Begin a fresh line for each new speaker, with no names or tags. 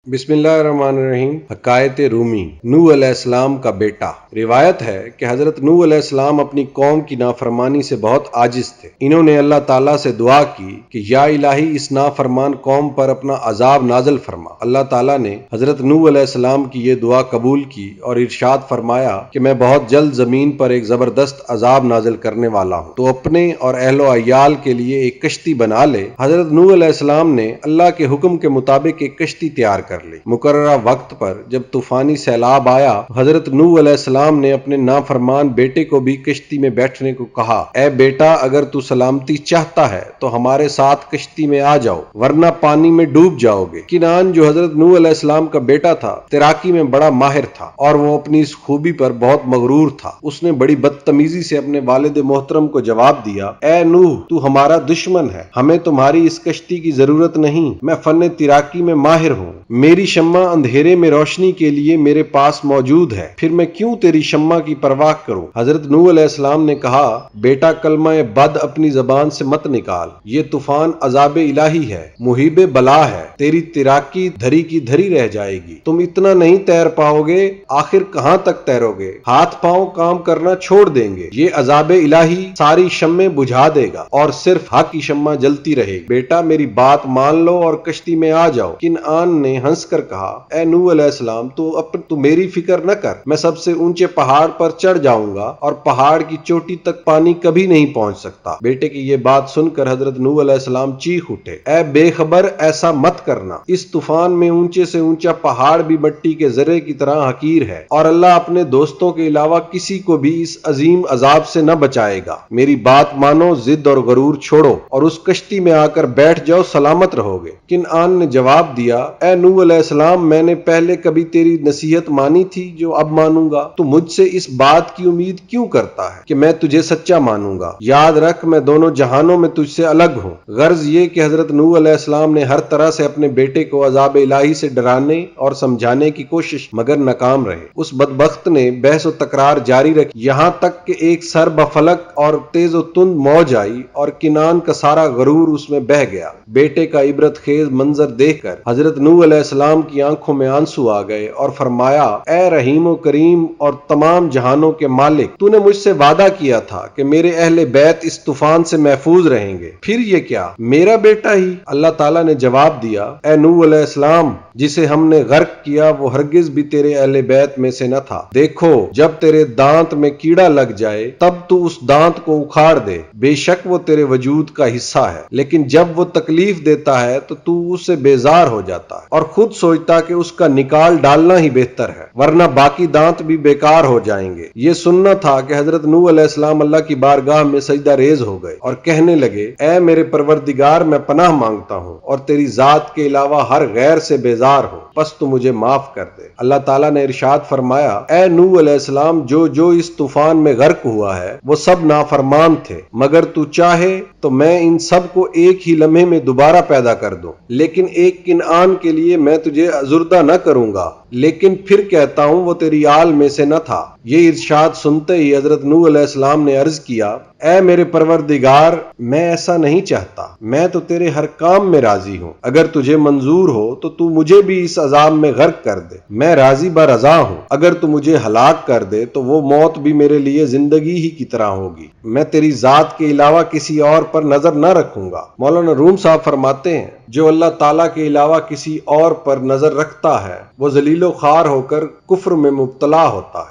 بسم اللہ الرحمن الرحیم۔ حکایت رومی، نوح علیہ السلام کا بیٹا۔ روایت ہے کہ حضرت نوح علیہ السلام اپنی قوم کی نافرمانی سے بہت عاجز تھے۔ انہوں نے اللہ تعالیٰ سے دعا کی کہ یا الہی اس نافرمان قوم پر اپنا عذاب نازل فرما۔ اللہ تعالیٰ نے حضرت نوح علیہ السلام کی یہ دعا قبول کی اور ارشاد فرمایا کہ میں بہت جلد زمین پر ایک زبردست عذاب نازل کرنے والا ہوں، تو اپنے اور اہل و عیال کے لیے ایک کشتی بنا لے۔ حضرت نوح علیہ السلام نے اللہ کے حکم کے مطابق ایک کشتی تیار کر لی۔ مقررہ وقت پر جب طوفانی سیلاب آیا، حضرت نوح علیہ السلام نے اپنے نافرمان بیٹے کو بھی کشتی میں بیٹھنے کو کہا، اے بیٹا، اگر تو سلامتی چاہتا ہے تو ہمارے ساتھ کشتی میں آ جاؤ، ورنہ پانی میں ڈوب جاؤ گے۔ کنعان جو حضرت نوح علیہ السلام کا بیٹا تھا، تیراکی میں بڑا ماہر تھا اور وہ اپنی اس خوبی پر بہت مغرور تھا۔ اس نے بڑی بدتمیزی سے اپنے والد محترم کو جواب دیا، اے نوح، تو ہمارا دشمن ہے، ہمیں تمہاری اس کشتی کی ضرورت نہیں، میں فن تیراکی میں ماہر ہوں، میری شمع اندھیرے میں روشنی کے لیے میرے پاس موجود ہے، پھر میں کیوں تیری شمع کی پرواہ کروں؟ حضرت نوح علیہ السلام نے کہا، بیٹا، کلمہ بد اپنی زبان سے مت نکال، یہ طوفان عذاب الہی ہے، محیب بلا ہے، تیری تیراکی دھری کی دھری رہ جائے گی، تم اتنا نہیں تیر پاؤ گے، آخر کہاں تک تیرو گے، ہاتھ پاؤں کام کرنا چھوڑ دیں گے، یہ عذاب الہی ساری شمعیں بجھا دے گا اور صرف حق کی شمع جلتی رہے گی، بیٹا میری بات مان لو اور کشتی میں آ جاؤ۔ کنعان نے ہنس کر کہا، اے نوح علیہ السلام، تو میری فکر نہ کر، میں سب سے اونچے پہاڑ پر چڑھ جاؤں گا اور پہاڑ کی چوٹی تک پانی کبھی نہیں پہنچ سکتا۔ بیٹے کی یہ بات سن کر حضرت نوح علیہ السلام چیخ اٹھے، اے بے خبر، ایسا مت کرنا، اس طوفان میں اونچے سے اونچا پہاڑ بھی مٹی کے ذرے کی طرح حقیر ہے اور اللہ اپنے دوستوں کے علاوہ کسی کو بھی اس عظیم عذاب سے نہ بچائے گا، میری بات مانو، ضد اور غرور چھوڑو اور اس کشتی میں آ کر بیٹھ جاؤ، سلامت رہو گے۔ کنعان نے جواب دیا، اے نوح علیہ السلام، میں نے پہلے کبھی تیری نصیحت مانی تھی جو اب مانوں گا؟ تو مجھ سے اس بات کی امید کیوں کرتا ہے کہ میں تجھے سچا مانوں گا؟ یاد رکھ، میں دونوں جہانوں میں تجھ سے الگ ہوں۔ غرض یہ کہ حضرت نوح علیہ السلام نے ہر طرح سے اپنے بیٹے کو عذاب الہی سے ڈرانے اور سمجھانے کی کوشش مگر ناکام رہے۔ اس بدبخت نے بحث و تکرار جاری رکھی، یہاں تک کہ ایک سر بفلک اور تیز و تند موج آئی اور کنعان کا سارا غرور اس میں بہہ گیا۔ بیٹے کا عبرت خیز منظر دیکھ کر حضرت نوح علیہ السلام کی آنکھوں میں آنسو آ گئے اور فرمایا، اے رحیم و کریم اور تمام جہانوں کے مالک، تو نے مجھ سے وعدہ کیا تھا کہ میرے اہل بیت اس طوفان سے محفوظ رہیں گے، پھر یہ کیا، میرا بیٹا ہی؟ اللہ تعالیٰ نے جواب دیا، اے نوح علیہ السلام، جسے ہم نے غرق کیا وہ ہرگز بھی تیرے اہل بیت میں سے نہ تھا۔ دیکھو، جب تیرے دانت میں کیڑا لگ جائے تب تو اس دانت کو اکھاڑ دے، بے شک وہ تیرے وجود کا حصہ ہے، لیکن جب وہ تکلیف دیتا ہے تو اس سے بیزار ہو جاتا ہے اور خود سوچتا کہ اس کا نکال ڈالنا ہی بہتر ہے، ورنہ باقی دانت بھی بیکار ہو جائیں گے۔ یہ سننا تھا کہ حضرت نوح علیہ السلام اللہ کی بارگاہ میں سجدہ ریز ہو گئے اور کہنے لگے، اے میرے پروردگار، میں پناہ مانگتا ہوں اور تیری ذات کے علاوہ ہر غیر سے بیزار ہوں، بس تو مجھے معاف کر دے۔ اللہ تعالیٰ نے ارشاد فرمایا، اے نوح علیہ السلام، جو اس طوفان میں غرق ہوا ہے وہ سب نافرمان تھے، مگر تو چاہے تو میں ان سب کو ایک ہی لمحے میں دوبارہ پیدا کر دوں، لیکن ایک کنعان کے لیے میں تجھے ازردہ نہ کروں گا، لیکن پھر کہتا ہوں وہ تیری آل میں سے نہ تھا۔ یہ ارشاد سنتے ہی حضرت نوح علیہ السلام نے عرض کیا، اے میرے پروردگار، میں ایسا نہیں چاہتا، میں تو تیرے ہر کام میں راضی ہوں، اگر تجھے منظور ہو تو مجھے بھی اس عذاب میں غرق کر دے، میں راضی برضا ہوں، اگر تو مجھے ہلاک کر دے تو وہ موت بھی میرے لیے زندگی ہی کی طرح ہوگی، میں تیری ذات کے علاوہ کسی اور پر نظر نہ رکھوں گا۔ مولانا روم صاحب فرماتے ہیں، جو اللہ تعالیٰ کے علاوہ کسی اور پر نظر رکھتا ہے وہ ذلیل و خوار ہو کر کفر میں مبتلا ہوتا ہے۔